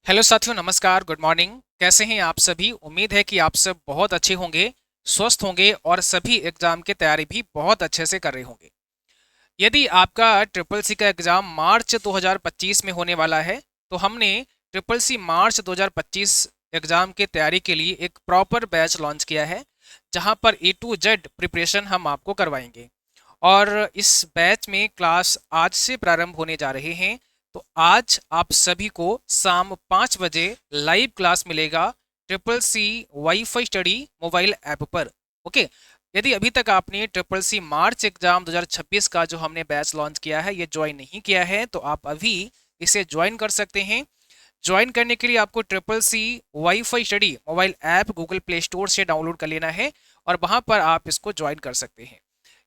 Hello साथियों, नमस्कार, good morning. कैसे हैं आप सभी? उम्मीद है कि आप सब बहुत अच्छे होंगे, स्वस्थ होंगे और सभी एग्जाम की तैयारी भी बहुत अच्छे से कर रहे होंगे। यदि आपका ट्रिपल सी का एग्जाम मार्च 2025 में होने वाला है, तो हमने ट्रिपल सी मार्च 2025 एग्जाम की तैयारी के लिए एक प्रॉपर बैच लॉन्च किया है, जहां पर ए टू जेड प्रिपरेशन हम आपको करवाएंगे। और इस बैच में क्लास आज से प्रारंभ होने जा रहे हैं। तो आज आप सभी को शाम 5 बजे लाइव क्लास मिलेगा triple C wifi study mobile app पर। ओके। यदि अभी तक आपने ट्रिपल सी मार्च एग्जाम 2026 का जो हमने बैच लॉन्च किया है ये ज्वाइन नहीं किया है, तो आप अभी इसे ज्वाइन कर सकते हैं। ज्वाइन करने के लिए आपको triple C wifi study mobile app Google Play Store से डाउनलोड कर लेना है और वहां पर आप इसको ज्वाइन कर सकते हैं।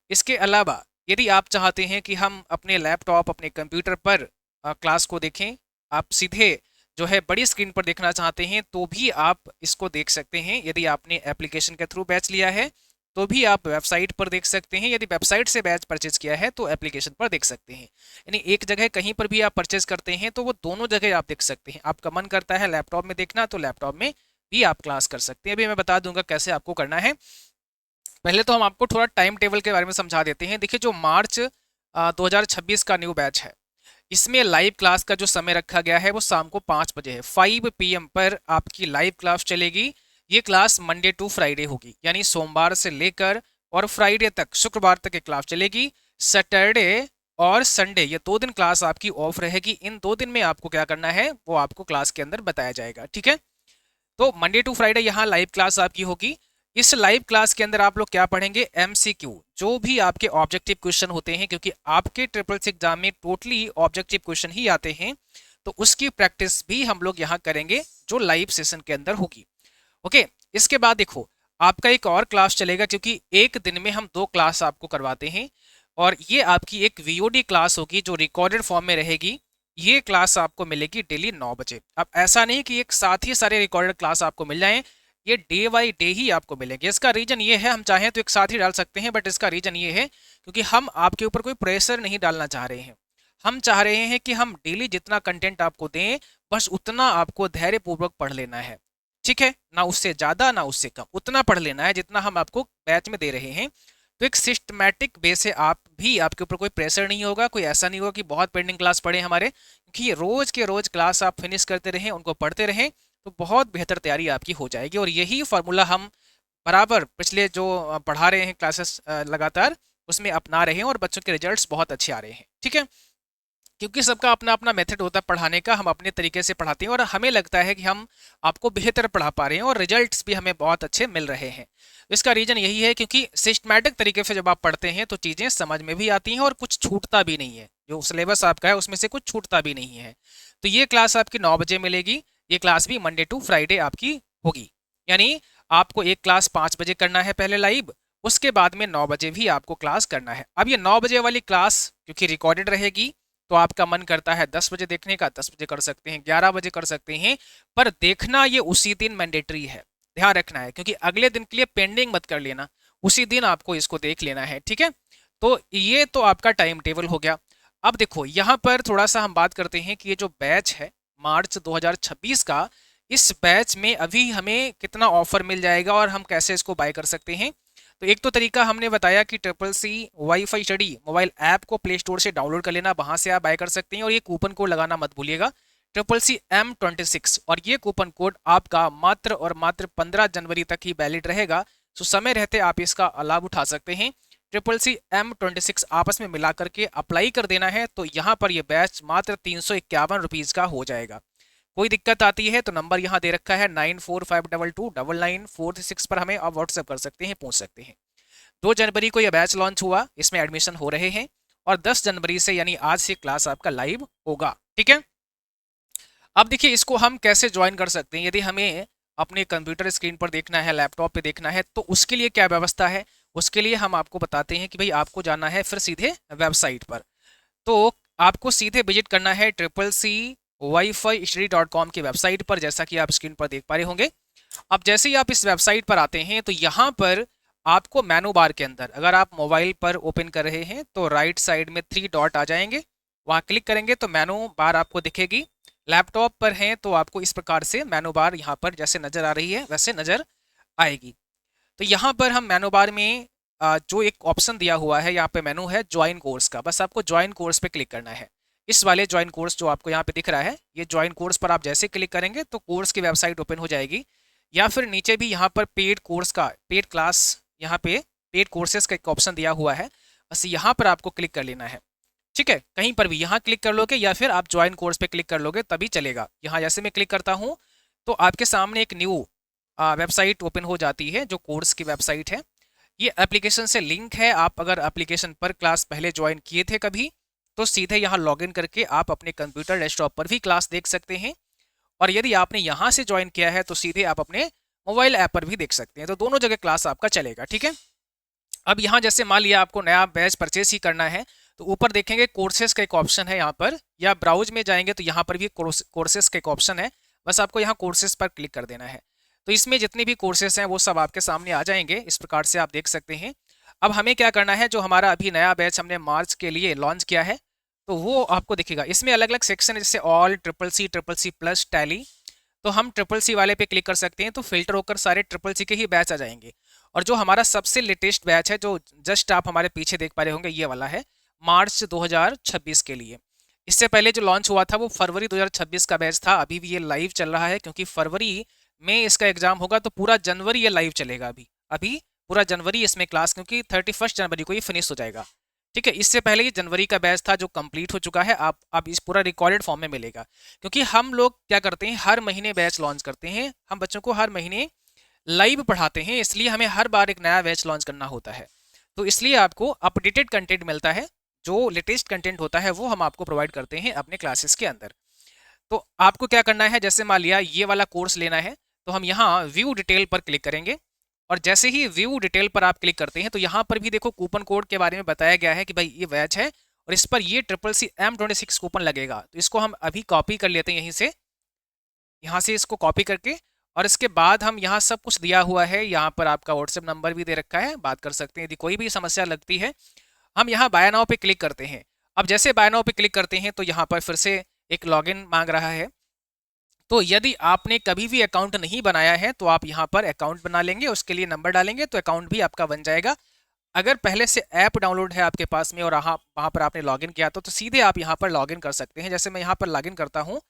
इसके अलावा यदि आप चाहते हैं कि हम अपने लैपटॉप, अपने कंप्यूटर पर क्लास को देखें, आप सीधे जो है बड़ी स्क्रीन पर देखना चाहते हैं, तो भी आप इसको देख सकते हैं। यदि आपने एप्लीकेशन के थ्रू बैच लिया है तो भी आप वेबसाइट पर देख सकते हैं। यदि वेबसाइट से बैच परचेज किया है तो एप्लीकेशन पर देख सकते हैं। यानी एक जगह कहीं पर भी आप परचेज करते हैं तो वो दोनों जगह आप देख सकते हैं। आपका मन करता है लैपटॉप में देखना तो लैपटॉप में भी आप क्लास कर सकते हैं। अभी मैं बता दूंगा कैसे आपको करना है। पहले तो हम आपको थोड़ा टाइम टेबल के बारे में समझा देते हैं। देखिए, जो मार्च 2026 का न्यू बैच है, इसमें लाइव क्लास का जो समय रखा गया है वो शाम को 5 बजे है। 5 PM पर आपकी लाइव क्लास चलेगी। ये क्लास मंडे टू फ्राइडे होगी, यानी सोमवार से लेकर और फ्राइडे तक, शुक्रवार तक ये क्लास चलेगी। सैटरडे और संडे ये 2 दिन क्लास आपकी ऑफ रहेगी। इन 2 दिन में आपको क्या करना है वो आपको क्लास के अंदर बताया जाएगा। ठीक है। तो मंडे टू फ्राइडे यहाँ लाइव क्लास आपकी होगी। इस लाइव क्लास के अंदर आप लोग क्या पढ़ेंगे? एमसीक्यू, जो भी आपके ऑब्जेक्टिव क्वेश्चन होते हैं, क्योंकि आपके ट्रिपल सी एग्जाम में टोटली ऑब्जेक्टिव क्वेश्चन ही आते हैं, तो उसकी प्रैक्टिस भी हम लोग यहाँ करेंगे जो लाइव सेशन के अंदर होगी। ओके। इसके बाद देखो, आपका एक और क्लास चलेगा, क्योंकि एक दिन में हम 2 क्लास आपको करवाते हैं और ये आपकी एक वीओडी क्लास होगी जो रिकॉर्डेड फॉर्म में रहेगी। ये क्लास आपको मिलेगी डेली 9 बजे। अब ऐसा नहीं कि एक साथ ही सारे रिकॉर्डेड क्लास आपको मिल जाएं, ये डे बाई डे ही आपको मिलेंगे। इसका रीजन ये है, हम चाहें तो एक साथ ही डाल सकते हैं, बट इसका रीजन ये है क्योंकि हम आपके ऊपर कोई प्रेशर नहीं डालना चाह रहे हैं। हम चाह रहे हैं कि हम डेली जितना कंटेंट आपको दें, बस उतना आपको धैर्यपूर्वक पढ़ लेना है। ठीक है ना? उससे ज्यादा ना उससे कम, उतना पढ़ लेना है जितना हम आपको बैच में दे रहे हैं। तो एक सिस्टमैटिक वे से आप भी, आपके ऊपर कोई प्रेशर नहीं होगा, कोई ऐसा नहीं होगा कि बहुत पेंडिंग क्लास पढ़े हमारे, क्योंकि ये रोज के रोज क्लास आप फिनिश करते रहें, उनको पढ़ते रहें, तो बहुत बेहतर तैयारी आपकी हो जाएगी। और यही फार्मूला हम बराबर पिछले जो पढ़ा रहे हैं क्लासेस लगातार, उसमें अपना रहे हैं और बच्चों के रिजल्ट्स बहुत अच्छे आ रहे हैं। ठीक है। क्योंकि सबका अपना अपना मेथड होता है पढ़ाने का, हम अपने तरीके से पढ़ाते हैं और हमें लगता है कि हम आपको बेहतर पढ़ा पा रहे हैं और रिजल्ट्स भी हमें बहुत अच्छे मिल रहे हैं। इसका रीजन यही है क्योंकि सिस्टमैटिक तरीके से जब आप पढ़ते हैं तो चीज़ें समझ में भी आती हैं और कुछ छूटता भी नहीं है। जो सिलेबस आपका है उसमें से कुछ छूटता भी नहीं है। तो ये क्लास आपकी 9 बजे मिलेगी। ये क्लास भी मंडे टू फ्राइडे आपकी होगी। यानी आपको एक क्लास 5 बजे करना है पहले लाइव, उसके बाद में 9 बजे भी आपको क्लास करना है। अब ये 9 बजे वाली क्लास क्योंकि रिकॉर्डेड रहेगी, तो आपका मन करता है 10 बजे देखने का, 10 बजे कर सकते हैं, 11 बजे कर सकते हैं, पर देखना ये उसी दिन मैंडेटरी है। ध्यान रखना है, क्योंकि अगले दिन के लिए पेंडिंग मत कर लेना, उसी दिन आपको इसको देख लेना है। ठीक है। तो ये तो आपका टाइम टेबल हो गया। अब देखो, यहाँ पर थोड़ा सा हम बात करते हैं कि ये जो बैच है मार्च 2026 का, इस बैच में अभी हमें कितना ऑफर मिल जाएगा और हम कैसे इसको बाय कर सकते हैं। तो एक तो तरीका हमने बताया कि triple C wifi study mobile app को प्ले स्टोर से डाउनलोड कर लेना, वहां से आप बाय कर सकते हैं। और ये कूपन कोड लगाना मत भूलिएगा, CCM26, और ये कूपन कोड आपका मात्र और मात्र 15 जनवरी तक ही वैलिड रहेगा। तो समय रहते आप इसका लाभ उठा सकते हैं। CCM26 आपस में मिला करके अप्लाई कर देना है, तो यहाँ पर यह बैच मात्र 351 रुपीज़ का हो जाएगा। कोई दिक्कत आती है तो नंबर यहाँ दे रखा है 9452299436 पर हमें आप व्हाट्सएप कर सकते हैं, पूछ सकते हैं। 2 जनवरी को यह बैच लॉन्च हुआ, इसमें एडमिशन हो रहे हैं और 10 जनवरी से यानी आज से क्लास आपका लाइव होगा। ठीक है। अब देखिए, इसको हम कैसे ज्वाइन कर सकते हैं। यदि हमें अपने कंप्यूटर स्क्रीन पर देखना है, लैपटॉप पे देखना है, तो उसके लिए क्या व्यवस्था है, उसके लिए हम आपको बताते हैं कि भाई आपको जाना है फिर सीधे वेबसाइट पर। तो आपको सीधे विजिट करना है CCC-WiFiStudy.com की वेबसाइट पर, जैसा कि आप स्क्रीन पर देख पा रहे होंगे। अब जैसे ही आप इस वेबसाइट पर आते हैं तो यहाँ पर आपको मेनू बार के अंदर, अगर आप मोबाइल पर ओपन कर रहे हैं तो राइट साइड में 3 डॉट आ जाएंगे, वहाँ क्लिक करेंगे तो मेनू बार आपको दिखेगी। लैपटॉप पर हैं तो आपको इस प्रकार से मेनू बार यहाँ पर जैसे नज़र आ रही है वैसे नज़र आएगी। तो यहाँ पर हम मेनू बार में जो एक ऑप्शन दिया हुआ है यहाँ पे मेनू है ज्वाइन कोर्स का, बस आपको ज्वाइन कोर्स पे क्लिक करना है। इस वाले ज्वाइन कोर्स जो आपको यहाँ पे दिख रहा है, ये ज्वाइन कोर्स पर आप जैसे क्लिक करेंगे तो कोर्स की वेबसाइट ओपन हो जाएगी। या फिर नीचे भी यहाँ पर पेड कोर्स का, पेड क्लास, यहाँ पे पेड कोर्सेज का एक ऑप्शन दिया हुआ है, बस यहाँ पर आपको क्लिक कर लेना है। ठीक है, कहीं पर भी यहाँ क्लिक कर लोगे या फिर आप ज्वाइन कोर्स पे क्लिक कर लोगे तभी चलेगा। यहाँ जैसे मैं क्लिक करता हूँ तो आपके सामने एक न्यू वेबसाइट ओपन हो जाती है जो कोर्स की वेबसाइट है। ये एप्लीकेशन से लिंक है। आप अगर एप्लीकेशन पर क्लास पहले ज्वाइन किए थे कभी तो सीधे यहाँ लॉगिन करके आप अपने कंप्यूटर डेस्कटॉप पर भी क्लास देख सकते हैं, और यदि आपने यहाँ से ज्वाइन किया है तो सीधे आप अपने मोबाइल ऐप पर भी देख सकते हैं। तो दोनों जगह क्लास आपका चलेगा। ठीक है, अब यहाँ जैसे मान लिया आपको नया बैच परचेस ही करना है तो ऊपर देखेंगे कोर्सेज का एक ऑप्शन है यहाँ पर, या ब्राउज में जाएंगे तो यहाँ पर भी कोर्सेज का एक ऑप्शन है, बस आपको यहाँ कोर्सेज पर क्लिक कर देना है। तो इसमें जितने भी कोर्सेज हैं वो सब आपके सामने आ जाएंगे, इस प्रकार से आप देख सकते हैं। अब हमें क्या करना है, जो हमारा अभी नया बैच हमने मार्च के लिए लॉन्च किया है तो वो आपको दिखेगा। इसमें अलग अलग सेक्शन है, जैसे all, triple C plus, Tally. तो हम ट्रिपल सी वाले पे क्लिक कर सकते हैं तो फिल्टर होकर सारे ट्रिपल सी के ही बैच आ जाएंगे। और जो हमारा सबसे लेटेस्ट बैच है जो जस्ट आप हमारे पीछे देख पा रहे होंगे, ये वाला है मार्च 2026 के लिए। इससे पहले जो लॉन्च हुआ था वो फरवरी 2026 का बैच था। अभी भी ये लाइव चल रहा है क्योंकि फरवरी में इसका एग्जाम होगा, तो पूरा जनवरी ये लाइव चलेगा। अभी अभी पूरा जनवरी इसमें क्लास, क्योंकि 31 जनवरी को ये फिनिश हो जाएगा। ठीक है, इससे पहले ये जनवरी का बैच था जो कंप्लीट हो चुका है। आप अब इस पूरा रिकॉर्डेड फॉर्म में मिलेगा, क्योंकि हम लोग क्या करते हैं, हर महीने बैच लॉन्च करते हैं। हम बच्चों को हर महीने लाइव पढ़ाते हैं, इसलिए हमें हर बार एक नया बैच लॉन्च करना होता है। तो इसलिए आपको अपडेटेड कंटेंट मिलता है, जो लेटेस्ट कंटेंट होता है वो हम आपको प्रोवाइड करते हैं अपने क्लासेस के अंदर। तो आपको क्या करना है, जैसे मान लिया ये वाला कोर्स लेना है तो हम यहाँ व्यू डिटेल पर क्लिक करेंगे, और जैसे ही व्यू डिटेल पर आप क्लिक करते हैं तो यहाँ पर भी देखो कूपन कोड के बारे में बताया गया है कि भाई ये बैच है और इस पर ये CCM26 कूपन लगेगा। तो इसको हम अभी कॉपी कर लेते हैं यहीं से, यहाँ से इसको कॉपी करके, और इसके बाद हम यहाँ सब कुछ दिया हुआ है। यहाँ पर आपका व्हाट्सएप नंबर भी दे रखा है, बात कर सकते हैं यदि कोई भी समस्या लगती है। हम यहाँ बाय नाउ पे क्लिक करते हैं। अब जैसे बाय नाउ पे क्लिक करते हैं तो यहाँ पर फिर से एक लॉगिन मांग रहा है। तो यदि आपने कभी भी अकाउंट नहीं बनाया है तो आप यहाँ पर अकाउंट बना लेंगे, उसके लिए नंबर डालेंगे तो अकाउंट भी आपका बन जाएगा। अगर पहले से ऐप डाउनलोड है आपके पास में और वहाँ पर आपने लॉगिन किया तो सीधे आप यहाँ पर लॉगिन कर सकते हैं। जैसे मैं यहाँ पर लॉगिन करता हूँ,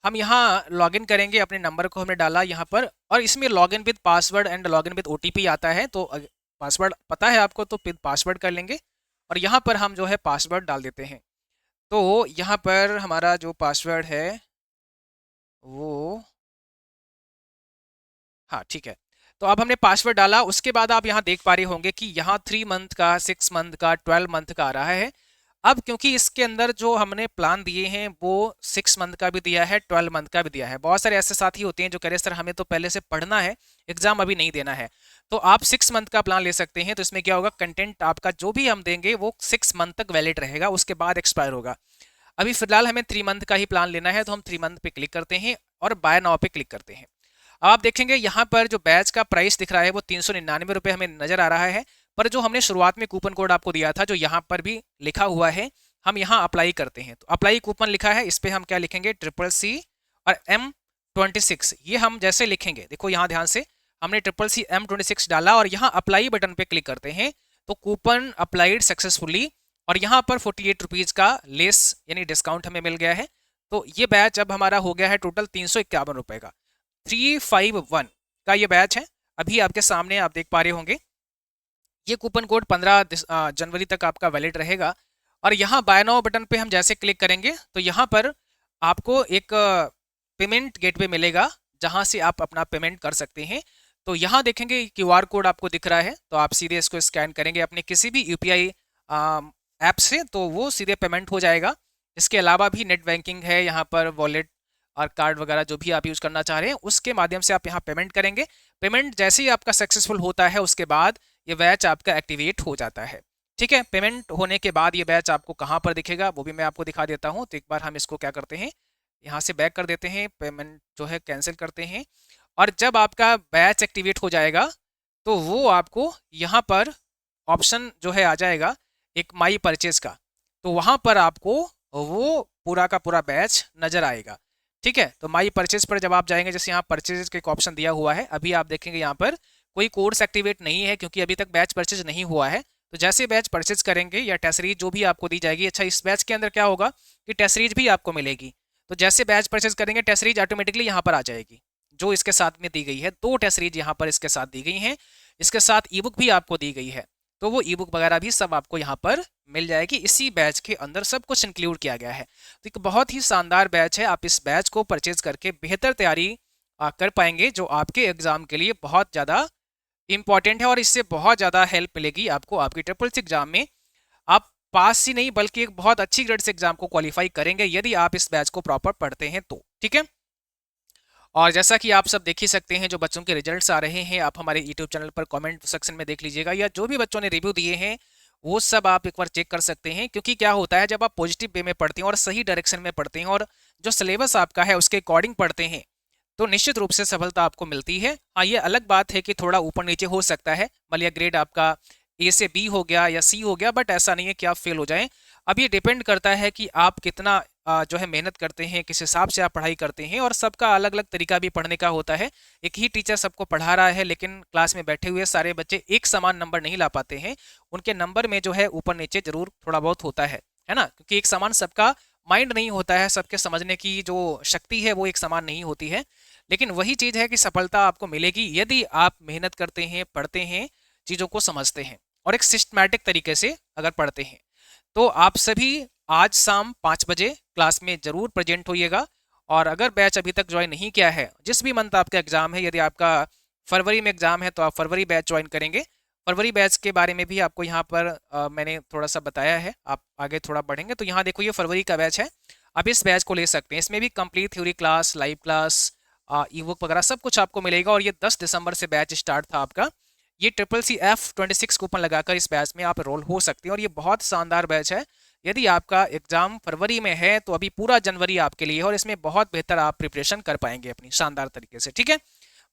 हम यहाँ लॉगिन करेंगे, अपने नंबर को हमने डाला यहाँ पर, और इसमें login with password and login with OTP आता है। तो पासवर्ड पता है आपको तो विद पासवर्ड कर लेंगे, और यहाँ पर हम जो है पासवर्ड डाल देते हैं। तो यहाँ पर हमारा जो पासवर्ड है वो, हाँ ठीक है। तो अब हमने पासवर्ड डाला, उसके बाद आप यहाँ देख पा रहे होंगे कि यहाँ 3 मंथ का, 6 मंथ का, 12 मंथ का आ रहा है। अब क्योंकि इसके अंदर जो हमने प्लान दिए हैं वो 6 मंथ का भी दिया है, 12 मंथ का भी दिया है। बहुत सारे ऐसे साथी होते हैं जो कह रहे सर हमें तो पहले से पढ़ना है, एग्जाम अभी नहीं देना है। तो आप 6 मंथ का प्लान ले सकते हैं। तो इसमें क्या होगा, कंटेंट आपका जो भी हम देंगे वो 6 मंथ तक वैलिड रहेगा, उसके बाद एक्सपायर होगा। अभी फिलहाल हमें 3 मंथ का ही प्लान लेना है, तो हम 3 मंथ पे क्लिक करते हैं और बाय नाउ पे क्लिक करते हैं। अब आप देखेंगे यहाँ पर जो बैच का प्राइस दिख रहा है वो 399 रुपये हमें नजर आ रहा है, पर जो हमने शुरुआत में कूपन कोड आपको दिया था जो यहाँ पर भी लिखा हुआ है, हम यहाँ अप्लाई करते हैं। तो अप्लाई कूपन लिखा है, इस पर हम क्या लिखेंगे, CCC और M26, ये हम जैसे लिखेंगे, देखो यहाँ ध्यान से, हमने CCC M26 डाला और यहाँ अप्लाई बटन पे क्लिक करते हैं तो कूपन अप्लाइड सक्सेसफुली, और यहाँ पर 48 रुपीज़ का लेस यानी डिस्काउंट हमें मिल गया है। तो ये बैच अब हमारा हो गया है टोटल 351 रुपये का। 351 का ये बैच है, अभी आपके सामने आप देख पा रहे होंगे। ये कूपन कोड 15 जनवरी तक आपका वैलिड रहेगा। और यहाँ बाय नाउ बटन पे हम जैसे क्लिक करेंगे तो यहाँ पर आपको एक पेमेंट गेटवे मिलेगा जहाँ से आप अपना पेमेंट कर सकते हैं। तो यहाँ देखेंगे QR कोड आपको दिख रहा है, तो आप सीधे इसको स्कैन करेंगे अपने किसी भी UPI ऐप से, तो वो सीधे पेमेंट हो जाएगा। इसके अलावा भी नेट बैंकिंग है यहाँ पर, वॉलेट और कार्ड वगैरह जो भी आप यूज़ करना चाह रहे हैं उसके माध्यम से आप यहाँ पेमेंट करेंगे। पेमेंट जैसे ही आपका सक्सेसफुल होता है उसके बाद ये बैच आपका एक्टिवेट हो जाता है। ठीक है, पेमेंट होने के बाद ये बैच आपको कहाँ पर दिखेगा वो भी मैं आपको दिखा देता हूँ। तो एक बार हम इसको क्या करते हैं, यहाँ से बैक कर देते हैं, पेमेंट जो है कैंसिल करते हैं, और जब आपका बैच एक्टिवेट हो जाएगा तो वो आपको यहाँ पर ऑप्शन जो है आ जाएगा एक माई परचेज का, तो वहाँ पर आपको वो पूरा का पूरा बैच नज़र आएगा। ठीक है। तो माई परचेज पर जब आप जाएंगे, जैसे यहाँ परचेज का एक ऑप्शन दिया हुआ है, अभी आप देखेंगे यहाँ पर कोई कोर्स एक्टिवेट नहीं है क्योंकि अभी तक बैच परचेज नहीं हुआ है। तो जैसे बैच परचेज करेंगे या टेस्ट सीरीज जो भी आपको दी जाएगी, अच्छा इस बैच के अंदर क्या होगा कि टेस्ट सीरीज भी आपको मिलेगी। तो जैसे बैच परचेज करेंगे टेस्ट सीरीज ऑटोमेटिकली यहाँ पर आ जाएगी, जो इसके साथ में दी गई है। 2 टेस्ट सीरीज यहाँ पर इसके साथ दी गई हैं, इसके साथ ई बुक भी आपको दी गई है। तो वो ई बुक वगैरह भी सब आपको यहाँ पर मिल जाएगी, इसी बैच के अंदर सब कुछ इंक्लूड किया गया है। तो एक बहुत ही शानदार बैच है, आप इस बैच को परचेज करके बेहतर तैयारी कर पाएंगे, जो आपके एग्जाम के लिए बहुत ज़्यादा इंपॉर्टेंट है और इससे बहुत ज़्यादा हेल्प मिलेगी आपको आपकी ट्रिपल सी एग्जाम में। आप पास ही नहीं बल्कि एक बहुत अच्छी ग्रेड से एग्जाम को क्वालिफाई करेंगे यदि आप इस बैच को प्रॉपर पढ़ते हैं तो, ठीक है। और जैसा कि आप सब देख ही सकते हैं, जो बच्चों के रिजल्ट्स आ रहे हैं, आप हमारे यूट्यूब चैनल पर कमेंट सेक्शन में देख लीजिएगा, या जो भी बच्चों ने रिव्यू दिए हैं वो सब आप एक बार चेक कर सकते हैं। क्योंकि क्या होता है, जब आप पॉजिटिव वे में पढ़ते हैं और सही डायरेक्शन में पढ़ते हैं और जो सिलेबस आपका है उसके अकॉर्डिंग पढ़ते हैं, तो निश्चित रूप से सफलता आपको मिलती है। हाँ, ये अलग बात है कि थोड़ा ऊपर नीचे हो सकता है, मान लिया ग्रेड आपका ए से बी हो गया या सी हो गया, बट ऐसा नहीं है कि आप फेल हो जाएं। अब ये डिपेंड करता है कि आप कितना जो है मेहनत करते हैं, किस हिसाब से आप पढ़ाई करते हैं, और सबका अलग अलग तरीका भी पढ़ने का होता है। एक ही टीचर सबको पढ़ा रहा है लेकिन क्लास में बैठे हुए सारे बच्चे एक समान नंबर नहीं ला पाते हैं, उनके नंबर में जो है ऊपर नीचे जरूर थोड़ा बहुत होता है ना, क्योंकि एक समान सबका माइंड नहीं होता है, सबके समझने की जो शक्ति है वो एक समान नहीं होती है। लेकिन वही चीज़ है कि सफलता आपको मिलेगी यदि आप मेहनत करते हैं, पढ़ते हैं, चीज़ों को समझते हैं और एक सिस्टमैटिक तरीके से अगर पढ़ते हैं। तो आप सभी आज शाम 5 बजे क्लास में ज़रूर प्रेजेंट होइएगा। और अगर बैच अभी तक ज्वाइन नहीं किया है, जिस भी मंथ आपका एग्ज़ाम है, यदि आपका फरवरी में एग्ज़ाम है तो आप फरवरी बैच ज्वाइन करेंगे। फरवरी बैच के बारे में भी आपको यहाँ पर मैंने थोड़ा सा बताया है। आप आगे थोड़ा बढ़ेंगे तो यहाँ देखो, ये फरवरी का बैच है, आप इस बैच को ले सकते हैं। इसमें भी complete theory class, live class, ई बुक वगैरह सब कुछ आपको मिलेगा। और ये 10 दिसंबर से बैच स्टार्ट था आपका। ये CCF26 कूपन लगाकर इस बैच में आप रोल हो सकते हैं और ये बहुत शानदार बैच है। यदि आपका एग्जाम फरवरी में है तो अभी पूरा जनवरी आपके लिए है और इसमें बहुत बेहतर आप प्रिपरेशन कर पाएंगे अपनी शानदार तरीके से, ठीक है।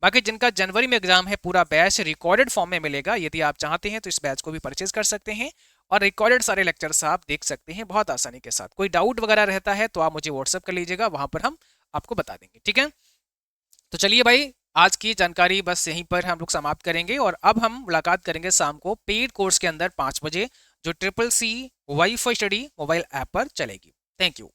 बाकी जिनका जनवरी में एग्जाम है, पूरा बैच रिकॉर्डेड फॉर्म में मिलेगा। यदि आप चाहते हैं तो इस बैच को भी परचेज कर सकते हैं और रिकॉर्डेड सारे लेक्चर्स आप देख सकते हैं बहुत आसानी के साथ। कोई डाउट वगैरह रहता है तो आप मुझे व्हाट्सअप कर लीजिएगा, वहां पर हम आपको बता देंगे, ठीक है। तो चलिए भाई, आज की जानकारी बस यहीं पर हम लोग समाप्त करेंगे और अब हम मुलाकात करेंगे शाम को पेड कोर्स के अंदर 5 बजे, जो CCC wifi study mobile app पर चलेगी। Thank you.